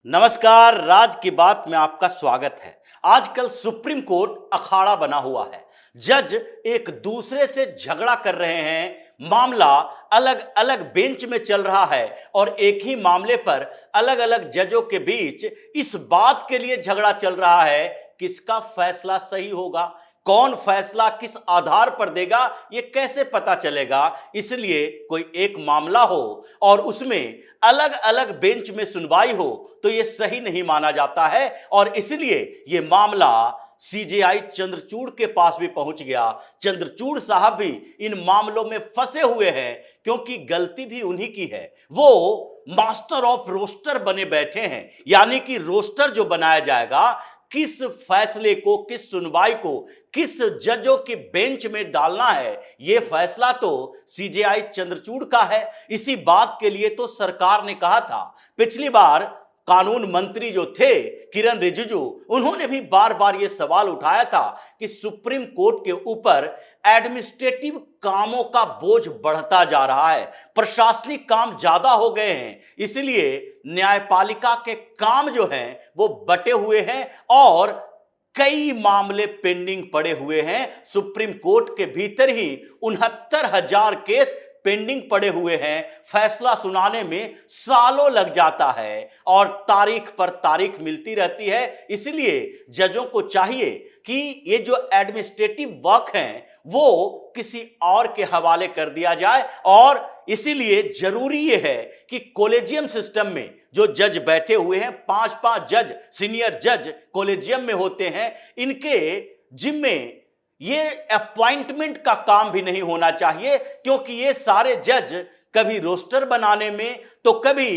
नमस्कार, राज की बात में आपका स्वागत है। आजकल सुप्रीम कोर्ट अखाड़ा बना हुआ है। जज एक दूसरे से झगड़ा कर रहे हैं, मामला अलग अलग बेंच में चल रहा है और एक ही मामले पर अलग अलग जजों के बीच इस बात के लिए झगड़ा चल रहा है किसका फैसला सही होगा, कौन फैसला किस आधार पर देगा, ये कैसे पता चलेगा। इसलिए कोई एक मामला हो और उसमें अलग अलग बेंच में सुनवाई हो तो ये सही नहीं माना जाता है और इसलिए ये मामला सीजेआई चंद्रचूड़ के पास भी पहुंच गया। चंद्रचूड़ साहब भी इन मामलों में फंसे हुए हैं क्योंकि गलती भी उन्हीं की है। वो मास्टर ऑफ रोस्टर बने बैठे हैं, यानी कि रोस्टर जो बनाया जाएगा, किस फैसले को, किस सुनवाई को किस जजों के बेंच में डालना है, यह फैसला तो सीजेआई चंद्रचूड़ का है। इसी बात के लिए तो सरकार ने कहा था, पिछली बार कानून मंत्री जो थे किरण रिजिजू, उन्होंने भी बार बार यह सवाल उठाया था कि सुप्रीम कोर्ट के ऊपर एडमिनिस्ट्रेटिव कामों का बोझ बढ़ता जा रहा है, प्रशासनिक काम ज्यादा हो गए हैं, इसलिए न्यायपालिका के काम जो हैं वो बटे हुए हैं और कई मामले पेंडिंग पड़े हुए हैं। सुप्रीम कोर्ट के भीतर ही 69,000 केस पेंडिंग पड़े हुए हैं। फैसला सुनाने में सालों लग जाता है और तारीख पर तारीख मिलती रहती है। इसलिए जजों को चाहिए कि ये जो एडमिनिस्ट्रेटिव वर्क हैं वो किसी और के हवाले कर दिया जाए और इसीलिए जरूरी यह है कि कॉलेजियम सिस्टम में जो जज बैठे हुए हैं, 5-5 जज, सीनियर जज कॉलेजियम में होते हैं, इनके जिम्मे ये अपॉइंटमेंट का काम भी नहीं होना चाहिए क्योंकि ये सारे जज कभी रोस्टर बनाने में तो कभी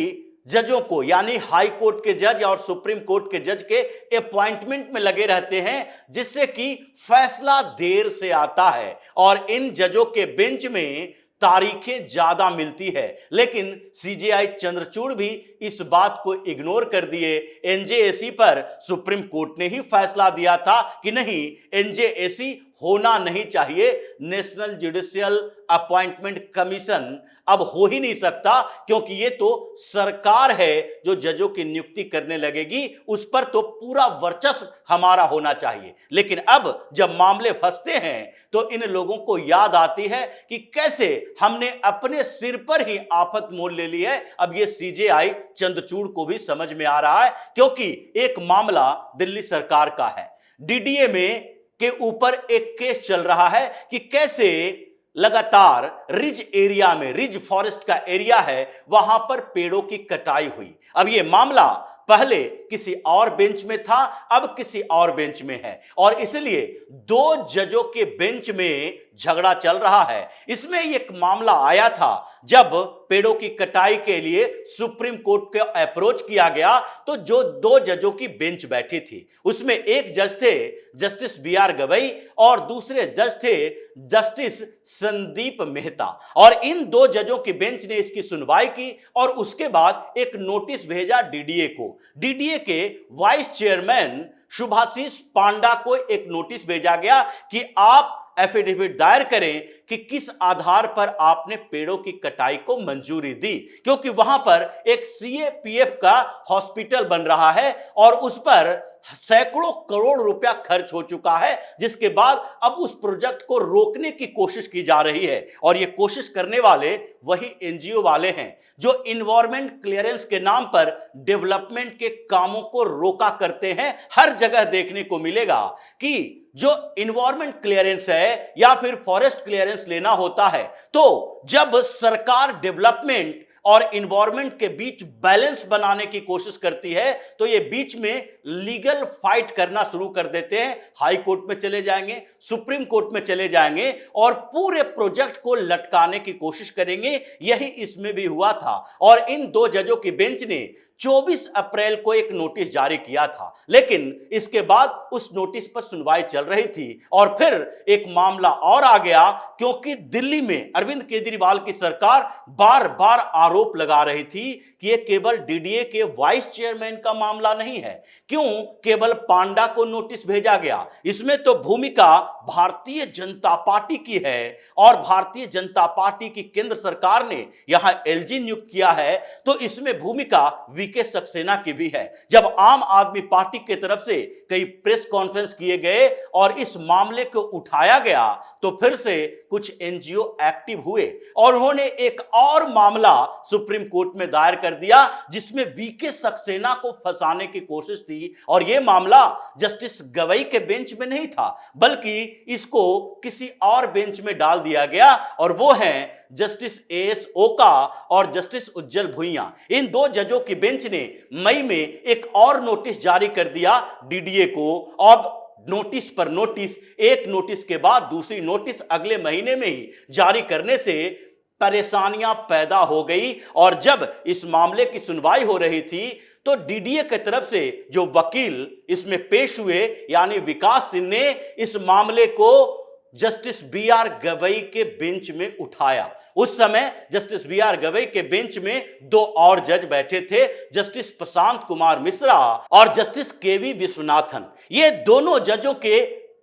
जजों को, यानी हाई कोर्ट के जज और सुप्रीम कोर्ट के जज के अपॉइंटमेंट में लगे रहते हैं, जिससे कि फैसला देर से आता है और इन जजों के बेंच में तारीखें ज्यादा मिलती है। लेकिन सीजेआई चंद्रचूड़ भी इस बात को इग्नोर कर दिए। एनजेएसी पर सुप्रीम कोर्ट ने ही फैसला दिया था कि नहीं, एनजेएसी होना नहीं चाहिए, नेशनल जुडिशियल अपॉइंटमेंट कमीशन अब हो ही नहीं सकता क्योंकि ये तो सरकार है जो जजों की नियुक्ति करने लगेगी, उस पर तो पूरा वर्चस्व हमारा होना चाहिए। लेकिन अब जब मामले फंसते हैं तो इन लोगों को याद आती है कि कैसे हमने अपने सिर पर ही आफत मोल ले ली है। अब ये सीजेआई चंद्रचूड़ को भी समझ में आ रहा है क्योंकि एक मामला दिल्ली सरकार का है। डीडीए में के ऊपर एक केस चल रहा है कि कैसे लगातार रिज एरिया में, रिज फॉरेस्ट का एरिया है, वहां पर पेड़ों की कटाई हुई। अब यह मामला पहले किसी और बेंच में था, अब किसी और बेंच में है और इसलिए दो जजों के बेंच में झगड़ा चल रहा है। इसमें एक मामला आया था जब पेड़ों की कटाई के लिए सुप्रीम कोर्ट को अप्रोच किया गया तो जो दो जजों की बेंच बैठी थी उसमें एक जज थे जस्टिस बीआर गवई और दूसरे जज थे जस्टिस संदीप मेहता और इन दो जजों की बेंच ने इसकी सुनवाई की और उसके बाद एक नोटिस भेजा डीडीए को। डीडीए के वाइस चेयरमैन शुभाशीष पांडा को एक नोटिस भेजा गया कि आप एफिडेविट दायर करें कि किस आधार पर आपने पेड़ों की कटाई को मंजूरी दी, क्योंकि वहां पर एक सीएपीएफ का हॉस्पिटल बन रहा है और उस पर सैकड़ों करोड़ रुपया खर्च हो चुका है, जिसके बाद अब उस प्रोजेक्ट को रोकने की कोशिश की जा रही है और ये कोशिश करने वाले वही एनजीओ वाले हैं जो इन्वायरमेंट क्लियरेंस के नाम पर डेवलपमेंट के कामों को रोका करते हैं। हर जगह देखने को मिलेगा कि जो इन्वायरमेंट क्लियरेंस है या फिर फॉरेस्ट क्लियरेंस लेना होता है तो जब सरकार डेवलपमेंट और इन्वायरमेंट के बीच बैलेंस बनाने की कोशिश करती है तो ये बीच में लीगल फाइट करना शुरू कर देते हैं। हाई कोर्ट में चले जाएंगे, सुप्रीम कोर्ट में चले जाएंगे और पूरे प्रोजेक्ट को लटकाने की कोशिश करेंगे। यही इसमें भी हुआ था और इन दो जजों की बेंच ने 24 अप्रैल को एक नोटिस जारी किया था, लेकिन इसके बाद उस नोटिस पर सुनवाई चल रही थी और फिर एक मामला और आ गया क्योंकि दिल्ली में अरविंद केजरीवाल की सरकार बार बार आरोप लगा रही थी कि यह केवल डीडीए के वाइस चेयरमैन का मामला नहीं है। क्यों केवल पांडा को नोटिस भेजा गया? इसमें तो भूमिका भारतीय जनता पार्टी की है और भारतीय जनता पार्टी की केंद्र सरकार ने यहां एलजी नियुक्त किया है, तो इसमें भूमिका वीके सक्सेना की भी है। जब आम आदमी पार्टी की तरफ से कई प्रेस कॉन्फ्रेंस किए गए और इस मामले को उठाया गया, तो फिर से कुछ एनजीओ एक्टिव हुए और उन्होंने एक और मामला सुप्रीम कोर्ट में दायर कर दिया, जिसमें वीके सक्सेना को फंसाने की कोशिश थी। और यह मामला जस्टिस गवई के बेंच में नहीं था, बल्कि इसको किसी और बेंच में डाल दिया गया, और वो हैं जस्टिस एएस ओका और जस्टिस उज्जवल भुइयां। इन दो जजों की बेंच ने मई में एक और नोटिस जारी कर दिया डीडीए को। अब नोटिस पर नोटिस, एक नोटिस के बाद दूसरी नोटिस अगले महीने में ही जारी करने से परेशानियां पैदा हो गई। और जब इस मामले की सुनवाई हो रही थी, तो डीडीए की तरफ से जो वकील इसमें पेश हुए, यानी विकास सिंह ने इस मामले को जस्टिस बी आर गवई के बेंच में उठाया। उस समय जस्टिस बी आर गवई के बेंच में दो और जज बैठे थे, जस्टिस प्रशांत कुमार मिश्रा और जस्टिस केवी विश्वनाथन। ये दोनों जजों के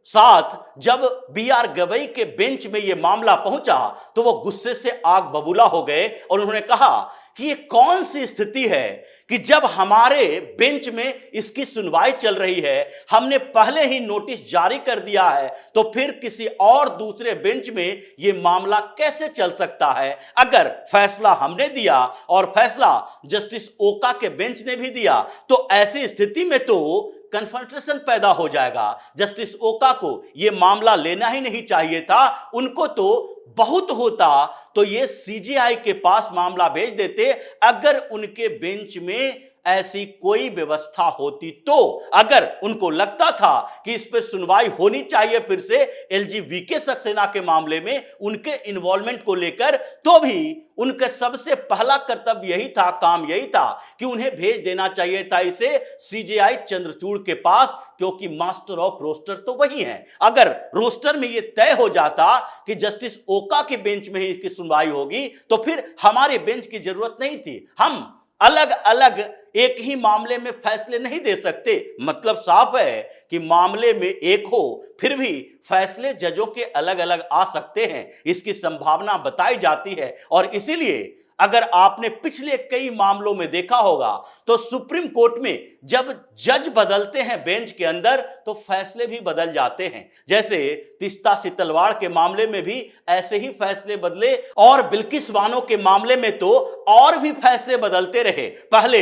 साथ जब बी आर गवई के बेंच में यह मामला पहुंचा, तो वो गुस्से से आग बबूला हो गए और उन्होंने कहा कि ये कौन सी स्थिति है कि जब हमारे बेंच में इसकी सुनवाई चल रही है, हमने पहले ही नोटिस जारी कर दिया है, तो फिर किसी और दूसरे बेंच में यह मामला कैसे चल सकता है? अगर फैसला हमने दिया और फैसला जस्टिस ओका के बेंच ने भी दिया, तो ऐसी स्थिति में तो कन्फ्रंटेशन पैदा हो जाएगा। जस्टिस ओका को यह मामला लेना ही नहीं चाहिए था। उनको तो बहुत होता तो ये सीजेआई के पास मामला भेज देते, अगर उनके बेंच में ऐसी कोई व्यवस्था होती। तो अगर उनको लगता था कि इस पर सुनवाई होनी चाहिए फिर से एलजीबीके सक्सेना के मामले में उनके इन्वॉल्वमेंट को लेकर, तो भी उनका सबसे पहला कर्तव्य यही था, काम यही था कि उन्हें भेज देना चाहिए था इसे सीजेआई चंद्रचूड़ के पास, क्योंकि मास्टर ऑफ रोस्टर तो वही है। अगर रोस्टर में यह तय हो जाता कि जस्टिस ओका के बेंच में ही इसकी सुनवाई होगी, तो फिर हमारे बेंच की जरूरत नहीं थी। हम अलग अलग एक ही मामले में फैसले नहीं दे सकते। मतलब साफ है कि मामले में एक हो, फिर भी फैसले जजों के अलग अलग आ सकते हैं, इसकी संभावना बताई जाती है। और इसीलिए अगर आपने पिछले कई मामलों में देखा होगा, तो सुप्रीम कोर्ट में जब जज बदलते हैं बेंच के अंदर, तो फैसले भी बदल जाते हैं। जैसे तीस्ता सितलवाड़ के मामले में भी ऐसे ही फैसले बदले, और बिल्किस बानो के मामले में तो और भी फैसले बदलते रहे। पहले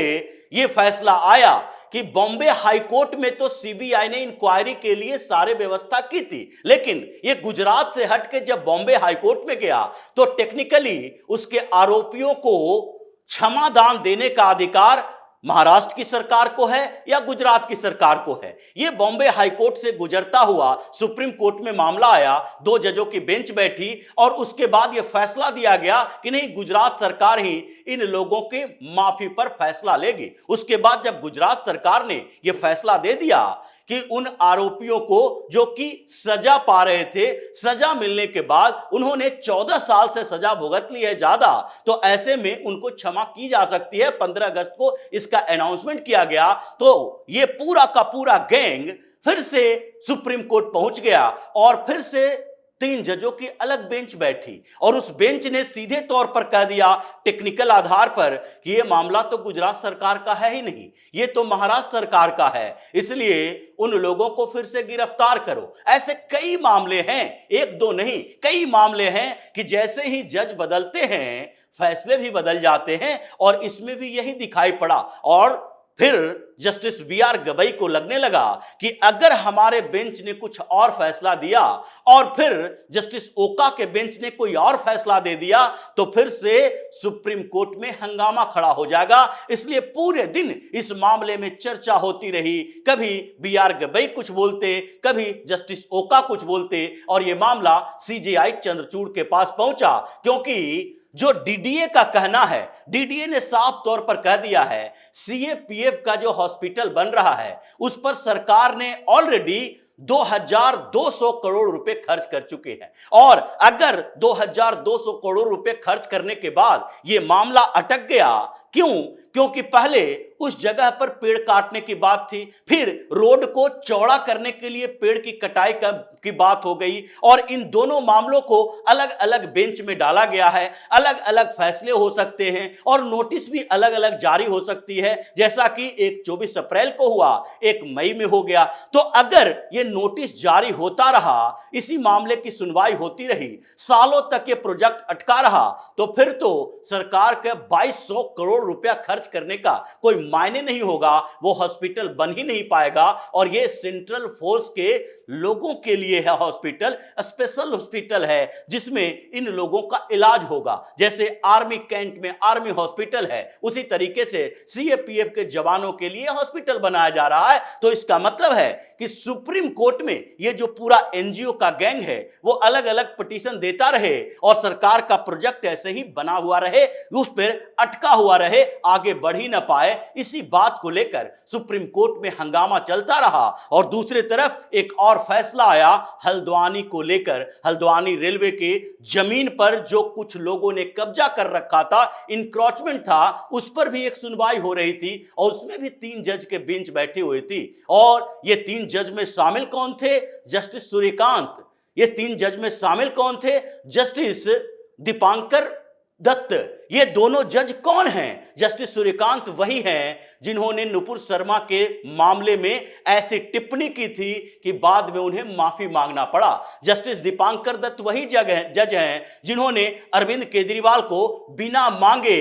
यह फैसला आया कि बॉम्बे हाईकोर्ट में तो सीबीआई ने इंक्वायरी के लिए सारे व्यवस्था की थी, लेकिन यह गुजरात से हटके जब बॉम्बे हाईकोर्ट में गया, तो टेक्निकली उसके आरोपियों को क्षमादान देने का अधिकार महाराष्ट्र की सरकार को है या गुजरात की सरकार को है। यह बॉम्बे हाईकोर्ट से गुजरता हुआ सुप्रीम कोर्ट में मामला आया, दो जजों की बेंच बैठी और उसके बाद यह फैसला दिया गया कि नहीं, गुजरात सरकार ही इन लोगों के माफी पर फैसला लेगी। उसके बाद जब गुजरात सरकार ने यह फैसला दे दिया कि उन आरोपियों को जो कि सजा पा रहे थे, सजा मिलने के बाद उन्होंने 14 साल से सजा भुगत ली है ज्यादा, तो ऐसे में उनको क्षमा की जा सकती है। 15 अगस्त को इसका अनाउंसमेंट किया गया, तो ये पूरा का पूरा गैंग फिर से सुप्रीम कोर्ट पहुंच गया और फिर से 3 जजों की अलग बेंच बैठी और उस बेंच ने सीधे तौर पर कह दिया टेक्निकल आधार पर कि यह मामला तो गुजरात सरकार का है ही नहीं, यह तो महाराष्ट्र सरकार का है, इसलिए उन लोगों को फिर से गिरफ्तार करो। ऐसे कई मामले हैं, एक दो नहीं, कई मामले हैं कि जैसे ही जज बदलते हैं फैसले भी बदल जाते हैं, और इसमें भी यही दिखाई पड़ा। और फिर जस्टिस बी आर गवई को लगने लगा कि अगर हमारे बेंच ने कुछ और फैसला दिया और फिर जस्टिस ओका के बेंच ने कोई और फैसला दे दिया, तो फिर से सुप्रीम कोर्ट में हंगामा खड़ा हो जाएगा। इसलिए पूरे दिन इस मामले में चर्चा होती रही। कभी बी आर गवई कुछ बोलते, कभी जस्टिस ओका कुछ बोलते, और यह मामला सीजेआई चंद्रचूड़ के पास पहुंचा। क्योंकि जो डीडीए का कहना है, डीडीए ने साफ तौर पर कह दिया है सीएपीएफ का जो हॉस्पिटल बन रहा है उस पर सरकार ने ऑलरेडी 2200 करोड़ रुपए खर्च कर चुके हैं। और अगर 2200 करोड़ रुपए खर्च करने के बाद यह मामला अटक गया, क्यों? क्योंकि पहले उस जगह पर पेड़ काटने की बात थी, फिर रोड को चौड़ा करने के लिए पेड़ की कटाई की बात हो गई, और इन दोनों मामलों को अलग अलग बेंच में डाला गया है। अलग अलग फैसले हो सकते हैं और नोटिस भी अलग अलग जारी हो सकती है, जैसा कि एक 24 अप्रैल को हुआ, एक मई में हो गया। तो अगर यह नोटिस जारी होता रहा, इसी मामले की सुनवाई होती रही, सालों तक यह प्रोजेक्ट अटका रहा, तो फिर तो सरकार के 2200 करोड़ रुपया खर्च करने का कोई मायने नहीं होगा, वो हॉस्पिटल बन ही नहीं पाएगा। और ये सेंट्रल फोर्स के लोगों के लिए है हॉस्पिटल, स्पेशल हॉस्पिटल है जिसमें इन लोगों का इलाज होगा। जैसे आर्मी कैंट में आर्मी हॉस्पिटल है, उसी तरीके से सीएपीएफ के जवानों के लिए हॉस्पिटल बनाया जा रहा है। तो इसका मतलब है कि सुप्रीम कोर्ट में ये जो पूरा एनजीओ का गैंग है वो अलग अलग पिटीशन देता रहे और सरकार का प्रोजेक्ट ऐसे ही बना हुआ रहे, उस पर अटका हुआ रहे, आगे बढ़ ही ना पाए। इसी बात को लेकर सुप्रीम कोर्ट में हंगामा चलता रहा। और दूसरी तरफ एक और फैसला आया हल्द्वानी को लेकर। हल्द्वानी रेलवे के जमीन पर जो कुछ लोगों ने कब्जा कर रखा था, इंक्रोचमेंट था, उस पर भी एक सुनवाई हो रही थी और उसमें भी 3 जज के बेंच बैठी हुई थी। और ये 3 जज में शामिल कौन थे? जस्टिस सूर्यकांत। ये 3 जज में शामिल कौन थे? जस्टिस दीपांकर दत्त। ये दोनों जज कौन हैं? जस्टिस सूर्यकांत वही हैं जिन्होंने नुपुर शर्मा के मामले में ऐसी टिप्पणी की थी कि बाद में उन्हें माफी मांगना पड़ा। जस्टिस दीपांकर दत्त वही जज हैं जिन्होंने अरविंद केजरीवाल को बिना मांगे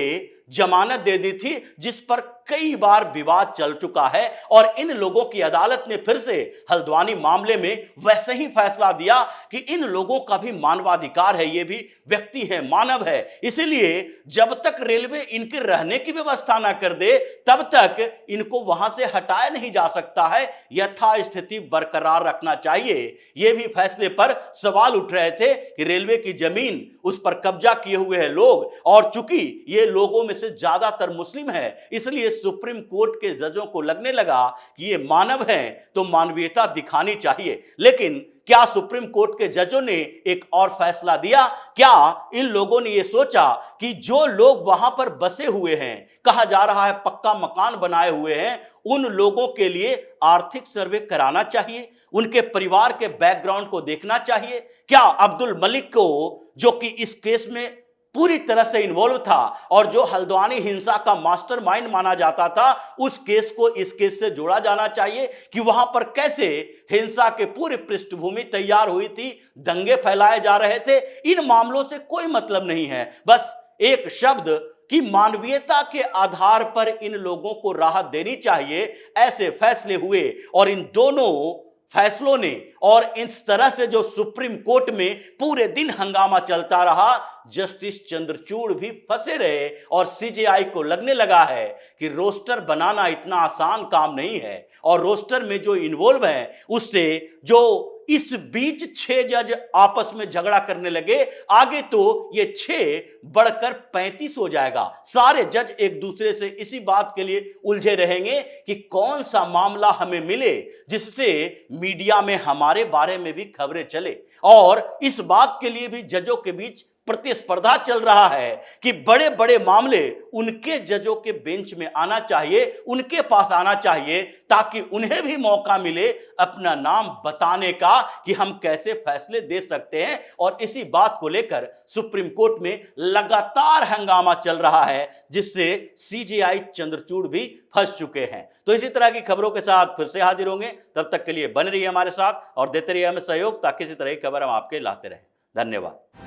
जमानत दे दी थी, जिस पर कई बार विवाद चल चुका है। और इन लोगों की अदालत ने फिर से हल्द्वानी मामले में वैसे ही फैसला दिया कि इन लोगों का भी मानवाधिकार है, ये भी व्यक्ति है, मानव है। इसलिए जब तक रेलवे इनके रहने की व्यवस्था ना कर दे, तब तक इनको वहां से हटाया नहीं जा सकता है, यथास्थिति बरकरार रखना चाहिए। यह भी फैसले पर सवाल उठ रहे थे कि रेलवे की जमीन, उस पर कब्जा किए हुए हैं लोग, और चूंकि ये लोगों में से ज्यादातर मुस्लिम है, इसलिए सुप्रीम कोर्ट के जजों को लगने लगा कि ये मानव हैं तो मानवीयता दिखानी चाहिए। लेकिन क्या सुप्रीम कोर्ट के जजों ने एक और फैसला दिया? क्या इन लोगों ने यह सोचा कि जो लोग वहां पर बसे हुए हैं, कहा जा रहा है पक्का मकान बनाए हुए हैं, उन लोगों के लिए आर्थिक सर्वे कराना चाहिए, उनके परिवार के बैकग्राउंड को देखना चाहिए? क्या अब्दुल मलिक को, जो कि इस केस में पूरी तरह से इन्वॉल्व था और जो हल्द्वानी हिंसा का मास्टरमाइंड माना जाता था, उस केस को इस केस से जोड़ा जाना चाहिए कि वहां पर कैसे हिंसा के पूरी पृष्ठभूमि तैयार हुई थी, दंगे फैलाए जा रहे थे? इन मामलों से कोई मतलब नहीं है, बस एक शब्द कि मानवीयता के आधार पर इन लोगों को राहत देनी चाहिए। ऐसे फैसले हुए और इन दोनों फैसलों ने, और इस तरह से जो सुप्रीम कोर्ट में पूरे दिन हंगामा चलता रहा, जस्टिस चंद्रचूड़ भी फंसे रहे और सीजेआई को लगने लगा है कि रोस्टर बनाना इतना आसान काम नहीं है। और रोस्टर में जो इन्वॉल्व हैं, उससे जो इस बीच 6 जज आपस में झगड़ा करने लगे, आगे तो ये 6 बढ़कर 35 हो जाएगा। सारे जज एक दूसरे से इसी बात के लिए उलझे रहेंगे कि कौन सा मामला हमें मिले जिससे मीडिया में हमारे बारे में भी खबरें चले। और इस बात के लिए भी जजों के बीच प्रतिस्पर्धा चल रहा है कि बड़े बड़े मामले उनके जजों के बेंच में आना चाहिए, उनके पास आना चाहिए, ताकि उन्हें भी मौका मिले अपना नाम बताने का कि हम कैसे फैसले दे सकते हैं। और इसी बात को लेकर सुप्रीम कोर्ट में लगातार हंगामा चल रहा है, जिससे सीजेआई चंद्रचूड़ भी फंस चुके हैं। तो इसी तरह की खबरों के साथ फिर से हाजिर होंगे, तब तक के लिए बन रहिए हमारे साथ और देते रहिए हमें सहयोग, ताकि इसी तरह की खबर हम आपके लाते रहें। धन्यवाद।